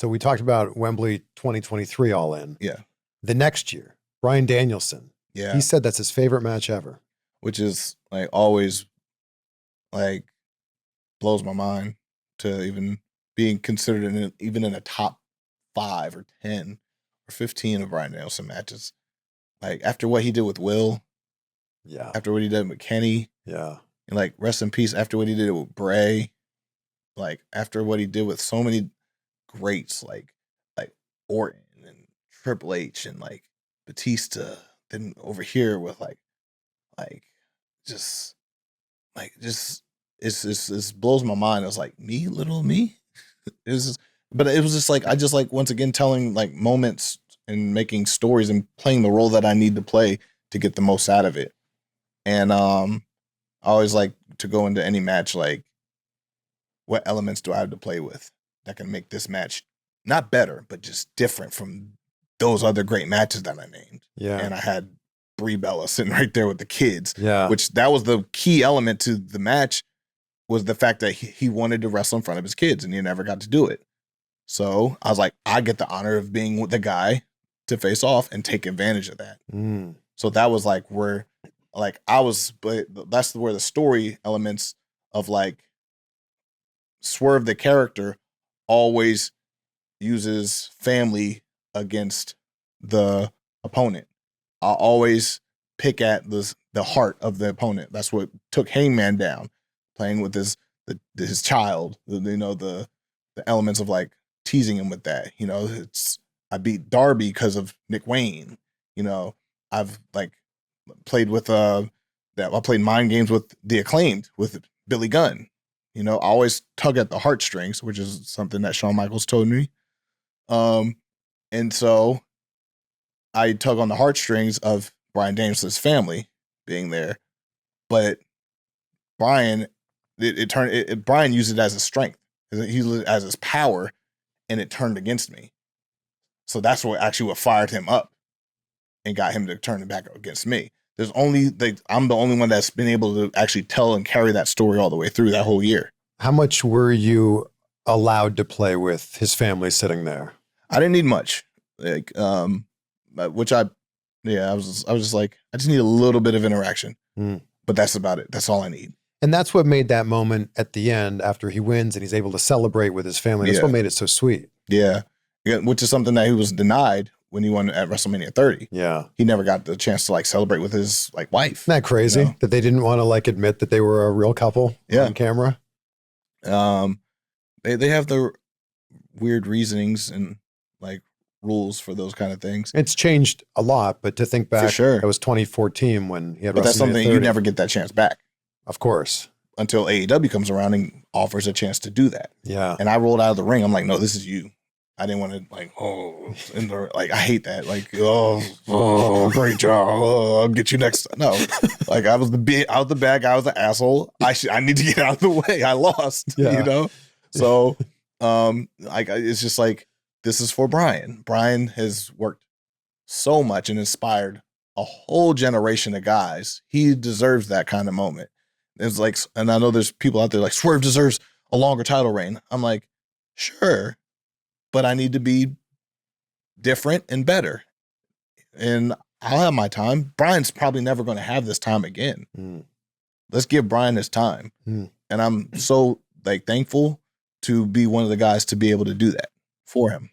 So we talked about Wembley 2023 All In. Yeah. The next year, Bryan Danielson. Yeah. He said that's his favorite match ever. Which is like always like blows my mind to even being considered even in a top 5 or 10 or 15 of Bryan Danielson matches. Like after what he did with Will. Yeah. After what he did with Kenny. Yeah. And like rest in peace after what he did with Bray. Like after what he did with so many greats like Orton and Triple H and like Batista. Then over here with like just it's blows my mind. I was like, me, little me? But it was just like I just like once again telling like moments and making stories and playing the role that I need to play to get the most out of it. And I always like to go into any match like, what elements do I have to play with that can make this match not better, but just different from those other great matches that I named. Yeah. And I had Brie Bella sitting right there with the kids. Yeah. Which that was the key element to the match, was the fact that he wanted to wrestle in front of his kids and he never got to do it. So I was like, I get the honor of being the guy to face off and take advantage of that. Mm. So that was like where like but that's where the story elements of like Swerve the character always uses family against the opponent. I always pick at the heart of the opponent. That's what took Hangman down, playing with his child. The elements of like teasing him with that. I beat Darby because of Nick Wayne. I've like played with I played mind games with the Acclaimed with Billy Gunn. I always tug at the heartstrings, which is something that Shawn Michaels told me. And so I tug on the heartstrings of Bryan Danielson's family being there, but Bryan, Bryan used it as a strength. He used it as his power, and it turned against me. So that's what fired him up and got him to turn it back against me. I'm the only one that's been able to actually tell and carry that story all the way through that whole year. How much were you allowed to play with his family sitting there? I didn't need much. Like, I was just like, I just need a little bit of interaction, but that's about it. That's all I need. And that's what made that moment at the end after he wins and he's able to celebrate with his family. That's what made it so sweet. Yeah. Which is something that he was denied when he won at WrestleMania 30. Yeah. He never got the chance to like celebrate with his like wife. Isn't that crazy that they didn't want to like admit that they were a real couple on camera? They have their weird reasonings and like rules for those kind of things. It's changed a lot, but to think back, for sure. It was 2014 when he had WrestleMania 30. But that's something you never get that chance back. Of course. Until AEW comes around and offers a chance to do that. Yeah. And I rolled out of the ring. I'm like, no, this is you. I didn't want to I hate that. Like, great job. I'll get you next time. No, like I was the bad guy. I was the asshole. I need to get out of the way. I lost, So, it's just like, this is for Bryan. Bryan has worked so much and inspired a whole generation of guys. He deserves that kind of moment. It's like, and I know there's people out there like, Swerve deserves a longer title reign. I'm like, sure, but I need to be different and better. And I'll have my time. Bryan's probably never going to have this time again. Let's give Bryan his time. And I'm so like thankful to be one of the guys to be able to do that for him.